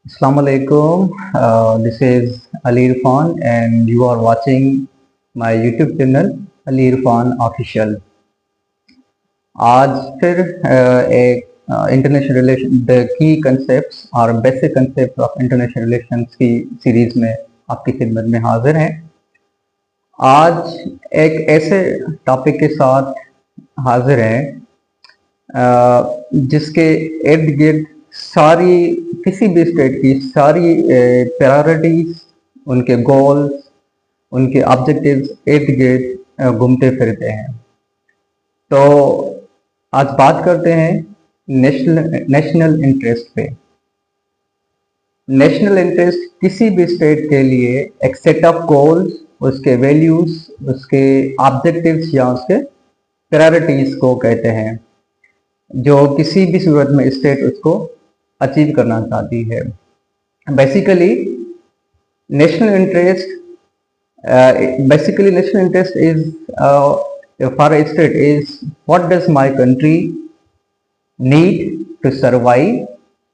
Assalamu alaikum. This is Ali Irfan, and you are watching my YouTube channel Ali Irfan Official. आज फिर एक international relations की concepts और basic concept of international relations की series में आपकी खिदमत में हाजिर हैं। आज एक ऐसे टॉपिक के साथ हाजिर हैं जिसके इर्द गिर्द सारी किसी भी स्टेट की सारी प्रायोरिटीज, उनके गोल्स, उनके ऑब्जेक्टिव्स इर्द गिर्द घूमते फिरते हैं। तो आज बात करते हैं नेशनल इंटरेस्ट पे। नेशनल इंटरेस्ट किसी भी स्टेट के लिए एक सेट ऑफ गोल्स, उसके वैल्यूज, उसके ऑब्जेक्टिव्स या उसके प्रायोरिटीज को कहते हैं, जो किसी भी सूरत में स्टेट उसको अचीव करना चाहती है। Basically national interest is for a state is what does my country need to survive,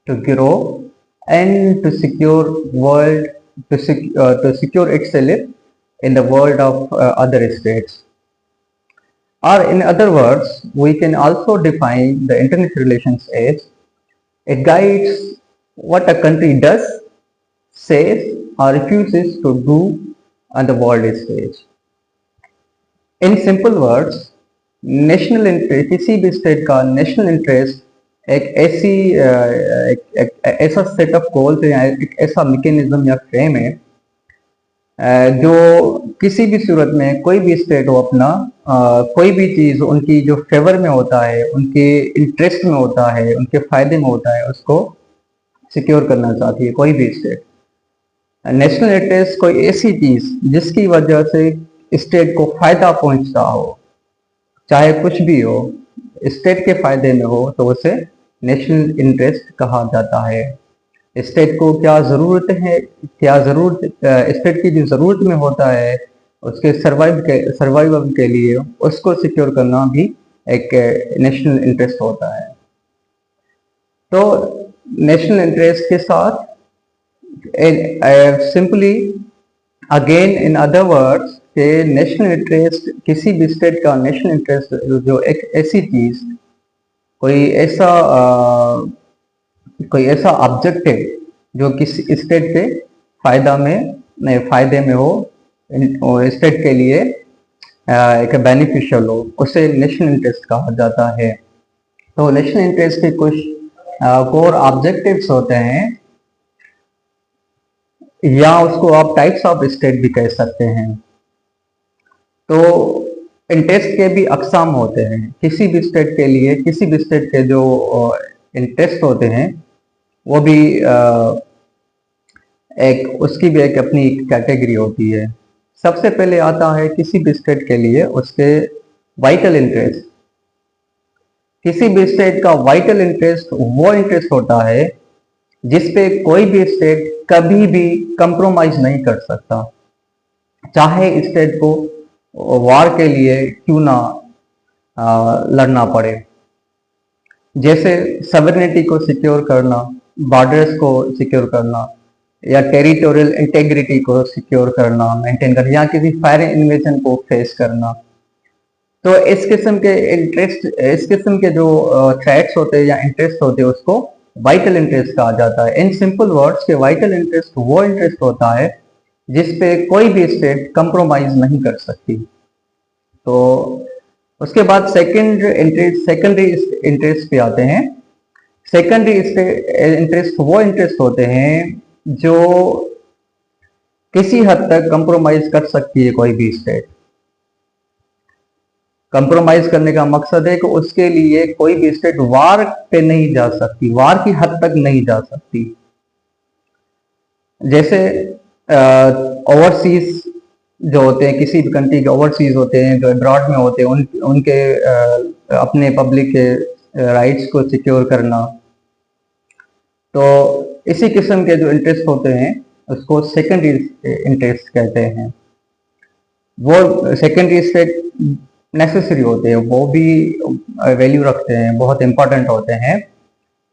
to grow, and to secure itself in the world of other states. Or in other words, we can also define the international relations as it guides what a country does, says, or refuses to do on the world stage. In simple words, national interest, किसी भी state का national interest एक ऐसा set of goals या एक ऐसा mechanism या frame है जो किसी भी सूरत में कोई भी स्टेट हो अपना कोई भी चीज़ उनकी जो फेवर में होता है, उनके इंटरेस्ट में होता है, उनके फायदे में होता है, उसको सिक्योर करना चाहती है कोई भी स्टेट। नेशनल इंटरेस्ट कोई ऐसी चीज़ जिसकी वजह से स्टेट को फायदा पहुंचता हो, चाहे कुछ भी हो, स्टेट के फायदे में हो, तो उसे नेशनल इंटरेस्ट कहा जाता है। स्टेट को क्या ज़रूरत है, स्टेट की जो ज़रूरत में होता है उसके सर्वाइवल के लिए उसको सिक्योर करना भी एक नेशनल इंटरेस्ट होता है। तो नेशनल इंटरेस्ट के साथ simply again in other words कि नेशनल इंटरेस्ट किसी भी स्टेट का नेशनल इंटरेस्ट जो एक ऐसी चीज़, कोई ऐसा ऑब्जेक्टिव जो किसी स्टेट के फायदे में हो, स्टेट के लिए एक बेनिफिशियल हो, उसे नेशनल इंटरेस्ट कहा जाता है। तो नेशनल इंटरेस्ट के कुछ कोर ऑब्जेक्टिव्स होते हैं, या उसको आप टाइप्स ऑफ स्टेट भी कह सकते हैं। तो इंटरेस्ट के भी अकसाम होते हैं। किसी भी स्टेट के लिए, किसी भी स्टेट के जो इंटरेस्ट होते हैं वो भी उसकी भी एक अपनी कैटेगरी होती है। सबसे पहले आता है किसी भी स्टेट के लिए उसके वाइटल इंटरेस्ट। किसी भी स्टेट का वाइटल इंटरेस्ट वो इंटरेस्ट होता है जिसपे कोई भी स्टेट कभी भी कंप्रोमाइज नहीं कर सकता, चाहे स्टेट को वार के लिए क्यों ना लड़ना पड़े। जैसे सॉवरेनिटी को सिक्योर करना, बॉर्डर्स को सिक्योर करना, या टेरिटोरियल इंटेग्रिटी को सिक्योर करना, मेंटेन करना, या किसी फॉरेन इन्वेजन को फेस करना। तो इस किस्म के जो थ्रेट्स होते हैं या इंटरेस्ट होते हैं उसको वाइटल इंटरेस्ट कहा जाता है। इन सिंपल वर्ड्स के वाइटल इंटरेस्ट वो इंटरेस्ट होता है जिसपे कोई भी स्टेट कंप्रोमाइज नहीं कर सकती। तो उसके बाद सेकेंडरी इंटरेस्ट पे आते हैं। सेकेंडरी इंटरेस्ट वो इंटरेस्ट होते हैं जो किसी हद तक कंप्रोमाइज कर सकती है कोई भी स्टेट। कंप्रोमाइज करने का मकसद है कि उसके लिए कोई भी स्टेट वार पे नहीं जा सकती, वार की हद तक नहीं जा सकती। जैसे ओवरसीज जो होते हैं, किसी भी कंट्री के ओवरसीज होते हैं जो अब्रॉड में होते हैं, उनके अपने पब्लिक के राइट्स को सिक्योर करना। तो इसी किस्म के जो इंटरेस्ट होते हैं उसको सेकेंडरी इंटरेस्ट कहते हैं। वो सेकेंडरी स्टेट नेसेसरी होते हैं, वो भी वैल्यू रखते हैं, बहुत इंपॉर्टेंट होते हैं।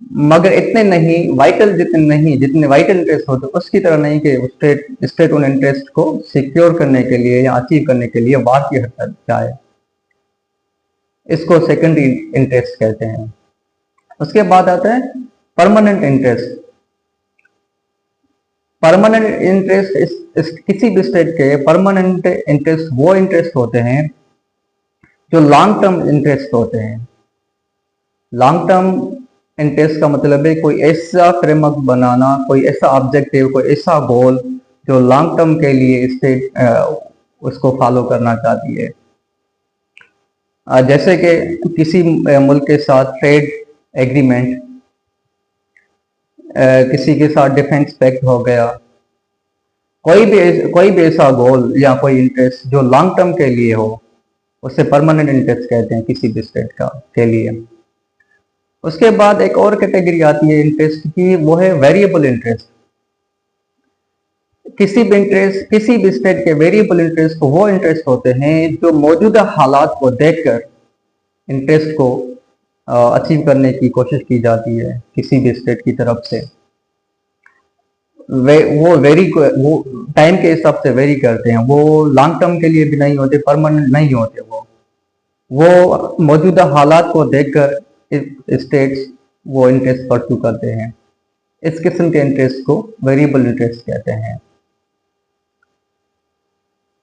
मगर इतने नहीं वाइटल, जितने नहीं, जितने वाइटल इंटरेस्ट होते उसकी तरह नहीं कि स्टेट उन इंटरेस्ट को सिक्योर करने के लिए या अचीव करने के लिए वार की हद तक जाए। इसको सेकेंडरी इंटरेस्ट कहते हैं। उसके बाद आता है परमानेंट इंटरेस्ट। परमानेंट इंटरेस्ट इस किसी भी स्टेट के परमानेंट इंटरेस्ट वो इंटरेस्ट होते हैं जो लॉन्ग टर्म इंटरेस्ट होते हैं। लॉन्ग टर्म इंटरेस्ट का मतलब है कोई ऐसा फ्रेमवर्क बनाना, कोई ऐसा ऑब्जेक्टिव, कोई ऐसा गोल जो लॉन्ग टर्म के लिए स्टेट उसको फॉलो करना चाहती है। जैसे कि किसी मुल्क के साथ ट्रेड एग्रीमेंट, किसी के साथ डिफेंस पैक्ट हो गया, कोई भी ऐसा गोल या कोई इंटरेस्ट जो लॉन्ग टर्म के लिए हो, उसे परमानेंट इंटरेस्ट कहते हैं किसी भी स्टेट का के लिए। उसके बाद एक और कैटेगरी आती है इंटरेस्ट की, वो है वेरिएबल इंटरेस्ट। किसी भी स्टेट के वेरिएबल इंटरेस्ट वो इंटरेस्ट होते हैं जो मौजूदा हालात को देखकर इंटरेस्ट को अचीव करने की कोशिश की जाती है किसी भी स्टेट की तरफ से। वो टाइम के हिसाब से वेरी करते हैं, वो लॉन्ग टर्म के लिए भी नहीं होते, परमानेंट नहीं होते। वो मौजूदा हालात को देखकर स्टेट्स वो इंटरेस्ट परस्यू करते हैं। इस किस्म के इंटरेस्ट को वेरिएबल इंटरेस्ट कहते हैं।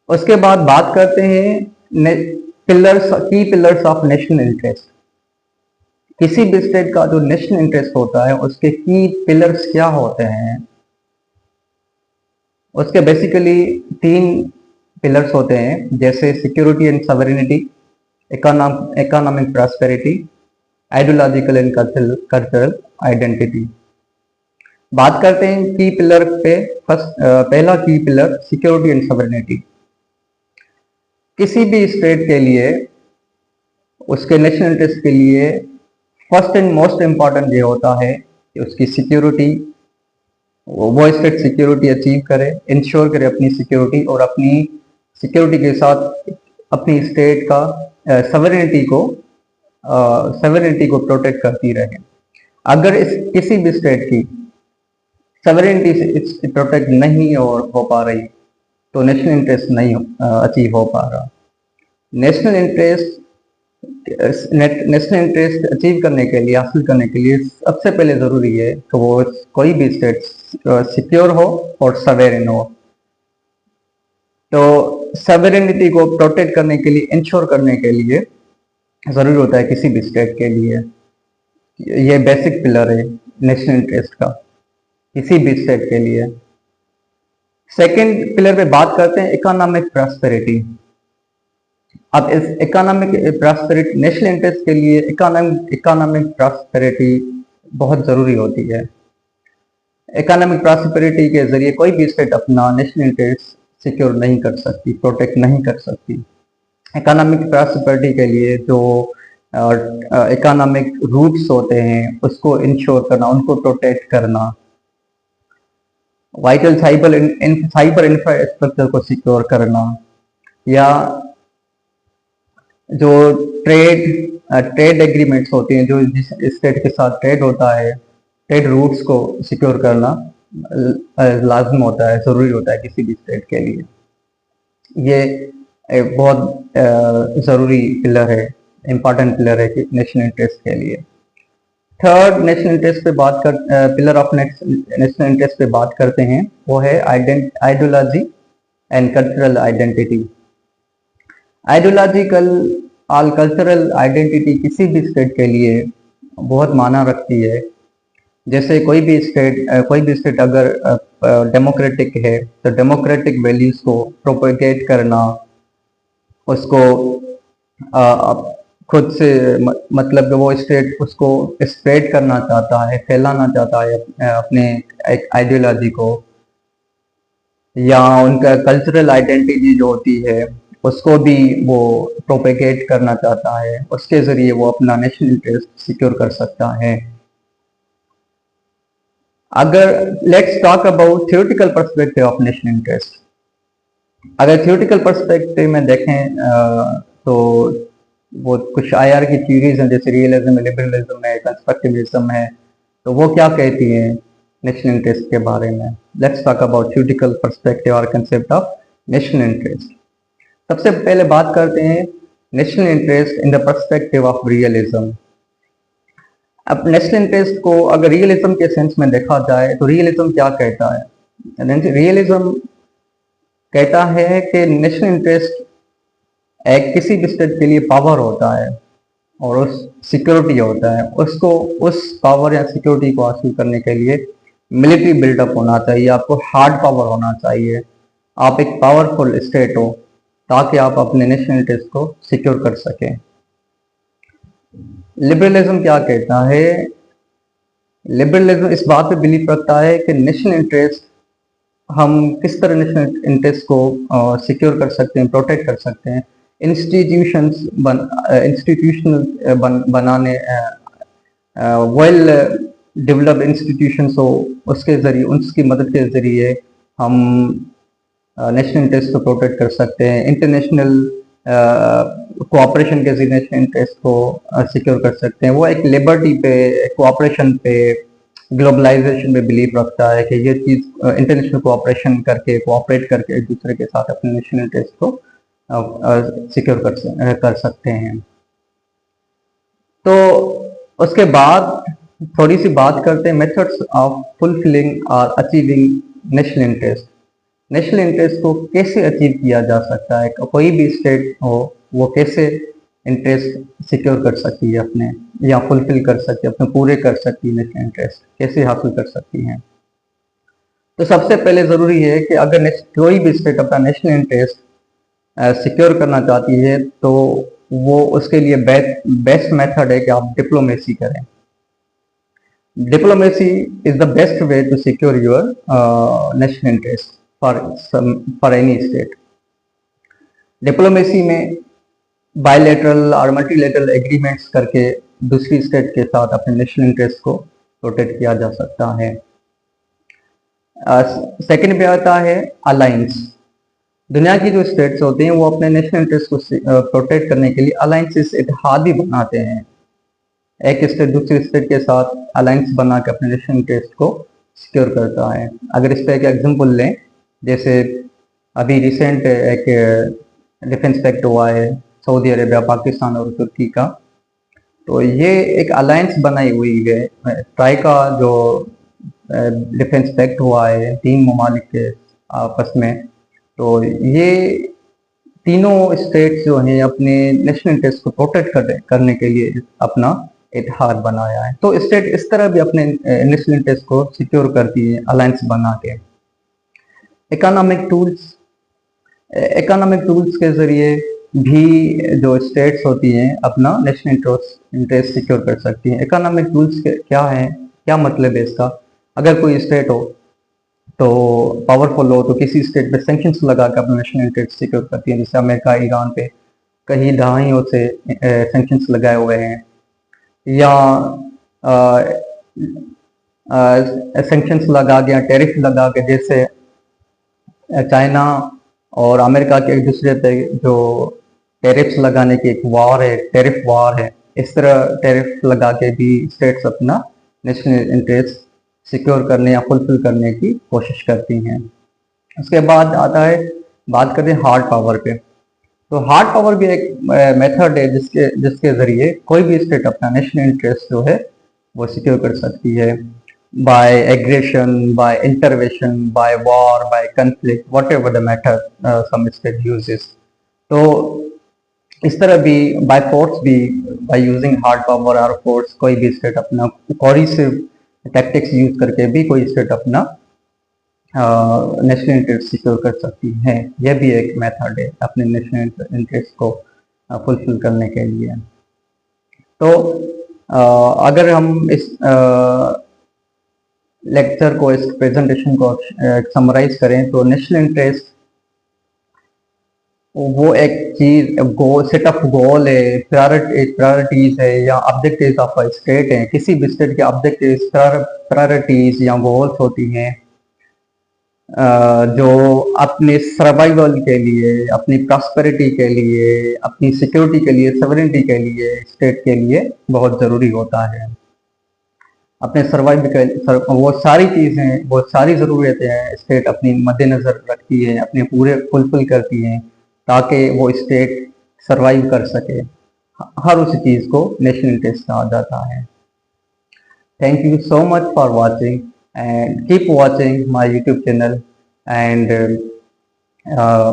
उसके बाद बात करते हैं की पिलर्स ऑफ नेशनल इंटरेस्ट। किसी भी स्टेट का जो नेशनल इंटरेस्ट होता है उसके की पिलर्स क्या होते हैं? उसके बेसिकली 3 पिलर्स होते हैं, जैसे security and sovereignty, economic prosperity, ideological and cultural identity. बात करते हैं की पिलर पे। पहला की पिलर सिक्योरिटी एंड सॉवरेनिटी। किसी भी स्टेट के लिए, उसके नेशनल इंटरेस्ट के लिए फर्स्ट एंड मोस्ट इम्पॉर्टेंट ये होता है कि उसकी सिक्योरिटी, वो स्टेट सिक्योरिटी अचीव करे, इंश्योर करे अपनी सिक्योरिटी, और अपनी सिक्योरिटी के साथ अपनी स्टेट का सॉवरेनिटी को प्रोटेक्ट करती रहे। अगर किसी भी स्टेट की सॉवरेनिटी प्रोटेक्ट नहीं हो पा रही तो नेशनल इंटरेस्ट नहीं अचीव हो पा रहा। नेशनल इंटरेस्ट अचीव करने के लिए, हासिल करने के लिए सबसे पहले ज़रूरी है कि वो कोई भी स्टेट सिक्योर हो और सवेरेन हो। तो सवेरेनिटी को प्रोटेक्ट करने के लिए, इंश्योर करने के लिए ज़रूरी होता है किसी भी स्टेट के लिए। ये बेसिक पिलर है नेशनल इंटरेस्ट का किसी भी स्टेट के लिए। सेकेंड पिलर पे बात करते हैं इकोनॉमिक प्रॉस्पेरिटी। अब इस इकोनॉमिक प्रॉस्पेरिटी, नेशनल इंटरेस्ट के लिए इकोनॉमिक प्रॉस्पेरिटी बहुत ज़रूरी होती है। इकोनॉमिक प्रॉस्पेरिटी के ज़रिए कोई भी स्टेट अपना नेशनल इंटरेस्ट सिक्योर नहीं कर सकती, प्रोटेक्ट नहीं कर सकती। इकोनॉमिक प्रॉस्पेरिटी के लिए जो इकोनॉमिक रूट्स होते हैं उसको इंश्योर करना, उनको प्रोटेक्ट करना, वाइटल साइबर इंफ्रास्ट्रक्चर को सिक्योर करना, या जो ट्रेड एग्रीमेंट्स होते हैं, जो जिस स्टेट के साथ ट्रेड होता है, ट्रेड रूट्स को सिक्योर करना लाजम होता है, ज़रूरी होता है किसी भी स्टेट के लिए। ये एक बहुत ज़रूरी पिलर है, इम्पॉर्टेंट पिलर है नेशनल इंटरेस्ट के लिए। थर्ड नेशनल इंटरेस्ट पे पिलर ऑफ नेशनल इंटरेस्ट पे बात करते हैं, वो है ideology and cultural identity. Ideological और कल्चरल आइडेंटिटी किसी भी स्टेट के लिए बहुत मायना रखती है। जैसे कोई भी स्टेट अगर डेमोक्रेटिक है तो डेमोक्रेटिक वैल्यूज को प्रोपेगेट करना, उसको खुद से मतलब वो स्टेट उसको स्प्रेड करना चाहता है, फैलाना चाहता है अपने एक आइडियोलॉजी को, या उनका कल्चरल आइडेंटिटी जो होती है उसको भी वो प्रोपेगेट करना चाहता है, उसके ज़रिए वो अपना नेशनल इंटरेस्ट सिक्योर कर सकता है। अगर let's talk about theoretical perspective of national interest. अगर थ्योरेटिकल पर्सपेक्टिव में देखें तो वो कुछ IR की थ्योरीज हैं, जैसे रियलिज्म है, लिबरलिज्म है, कंस्ट्रक्टिविज्म है, तो वो क्या कहती हैं नेशनल इंटरेस्ट के बारे में। Let's talk about theoretical perspective और कंसेप्ट ऑफ नेशनल इंटरेस्ट। सबसे पहले बात करते हैं national interest in the perspective of realism. अब नेशनल इंटरेस्ट को अगर रियलिज्म के सेंस में देखा जाए तो रियलिज्म क्या कहता है। रियलिज्म कहता है कि नेशनल इंटरेस्ट एक किसी भी स्टेट के लिए पावर होता है और उस सिक्योरिटी होता है, उसको उस पावर या सिक्योरिटी को हासिल करने के लिए मिलिट्री बिल्डअप होना चाहिए, आपको हार्ड पावर होना चाहिए, आप एक पावरफुल स्टेट हो ताकि आप अपने नेशनल इंटरेस्ट को सिक्योर कर सकें। लिबरलिज्म क्या कहता है? लिबरलिज्म इस बात पे बिलीव रखता है कि नेशनल इंटरेस्ट हम किस तरह नेशनल इंटरेस्ट को सिक्योर कर सकते हैं, प्रोटेक्ट कर सकते हैं। इंस्टीट्यूशनल बनाने, वेल डेवलप्ड इंस्टीट्यूशंस हो, उसके जरिए, उसकी मदद के जरिए हम नेशनल इंटरेस्ट को प्रोटेक्ट कर सकते हैं। इंटरनेशनल कोऑपरेशन के जरिए नेशनल इंटरेस्ट को सिक्योर कर सकते हैं। वो एक लिबर्टी पे, कोऑपरेशन पे, ग्लोबलाइजेशन पे बिलीव रखता है कि ये चीज़ इंटरनेशनल कोऑपरेशन करके, कोऑपरेट करके एक दूसरे के साथ अपने नेशनल इंटरेस्ट को सिक्योर कर सकते हैं। तो उसके बाद थोड़ी सी बात करते हैं मेथड्स ऑफ फुलफिलिंग और achieving national interest. National interest को कैसे अचीव किया जा सकता है, कोई भी स्टेट हो वो कैसे इंटरेस्ट सिक्योर कर सकती है अपने, या फुलफिल कर सकती है अपने, पूरे कर सकती है नेशनल इंटरेस्ट कैसे हासिल कर सकती है। तो सबसे पहले ज़रूरी है कि अगर कोई भी स्टेट अपना नेशनल इंटरेस्ट सिक्योर करना चाहती है तो वो उसके लिए बेस्ट मेथड है कि आप डिप्लोमेसी करें। Diplomacy is the best way to secure your national interest for any state. Diplomacy में बायलैटरल और मल्टीलैटरल एग्रीमेंट्स करके दूसरी स्टेट के साथ अपने नेशनल इंटरेस्ट को प्रोटेक्ट किया जा सकता है। सेकंड पे आता है अलायंस। दुनिया की जो स्टेट्स होते हैं वो अपने नेशनल इंटरेस्ट को प्रोटेक्ट करने के लिए अलायंसेस, इत्तेहाद भी बनाते हैं। एक स्टेट दूसरी स्टेट के साथ अलायंस बना के अपने नेशनल इंटरेस्ट को सिक्योर करता है। अगर इस पर एक एग्जांपल लें, जैसे अभी रिसेंट एक डिफेंस पैक्ट हुआ है सऊदी अरेबिया, पाकिस्तान और तुर्की का, तो ये एक अलायंस बनाई हुई है। ट्राई का जो डिफेंस पैक्ट हुआ है 3 ममालिक के आपस में, तो ये तीनों स्टेट्स जो हैं अपने नेशनल इंटरेस्ट को प्रोटेक्ट करने के लिए अपना इत्तेहाद बनाया है। तो स्टेट इस तरह भी अपने नेशनल इंटरेस्ट को सिक्योर करती है अलायंस बना के। इकोनॉमिक टूल्स के जरिए भी जो स्टेट्स होती हैं अपना नेशनल इंटरेस्ट सिक्योर कर सकती हैं। इकोनॉमिक टूल्स क्या है, क्या मतलब है इसका? अगर कोई स्टेट हो तो पावरफुल हो तो किसी स्टेट पे सैंक्शंस लगा कर अपना नेशनल इंटरेस्ट सिक्योर करती है। जैसे अमेरिका ईरान पे कई दहाइयों से सैंक्शंस लगाए हुए हैं, या सैंक्शंस लगा के, टैरिफ लगा के, जैसे चाइना और अमेरिका के एक दूसरे पे जो टैरिफ्स लगाने की एक वार है, टैरिफ वार है, इस तरह टैरिफ लगा के भी स्टेट्स अपना नेशनल इंटरेस्ट सिक्योर करने या फुलफिल करने की कोशिश करती हैं। उसके बाद आता है, बात करते हैं हार्ड पावर पे। तो हार्ड पावर भी एक मेथड है जिसके जरिए कोई भी स्टेट अपना नेशनल इंटरेस्ट जो है वो सिक्योर कर सकती है, by aggression, by intervention, by war, by conflict, whatever the method some state uses. तो इस तरह भी बाय फोर्स भी, बाय यूजिंग हार्ड पावर और फोर्स, कोई भी स्टेट अपना कोऑर्डिनेटिव टैक्टिक्स यूज करके भी कोई स्टेट अपना नेशनल इंटरेस्ट सिक्योर कर सकती है। यह भी एक मेथड है अपने नेशनल इंटरेस्ट को फुलफिल करने के लिए। तो अगर हम इस लेक्चर को, इस प्रेजेंटेशन को समराइज करें तो नेशनल इंटरेस्ट वो एक चीज, सेट ऑफ गोल है, प्रायोरिटीज है, या ऑब्जेक्टिव्स ऑफ अ स्टेट है। किसी भी स्टेट के ऑब्जेक्टिव्स, प्रायोरिटीज या गोल्स होती हैं जो अपने सर्वाइवल के लिए, अपनी प्रॉस्पेरिटी के लिए, अपनी सिक्योरिटी के लिए, सॉवरेनिटी के लिए, स्टेट के लिए बहुत जरूरी होता है। अपने वो सारी चीज़ें, वो सारी ज़रूरतें हैं स्टेट अपनी मद्देनज़र रखती है, अपने पूरे फुलफिल करती हैं ताकि वो स्टेट सर्वाइव कर सके। हर उस चीज़ को नेशनल इंटरेस्ट कहा जाता है। Thank you so much for watching, and keep watching my YouTube channel, and uh,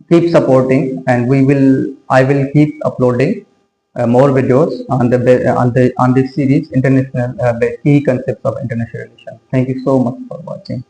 keep supporting, and I will keep uploading more videos on this series, international key concepts of international relations. Thank you so much for watching.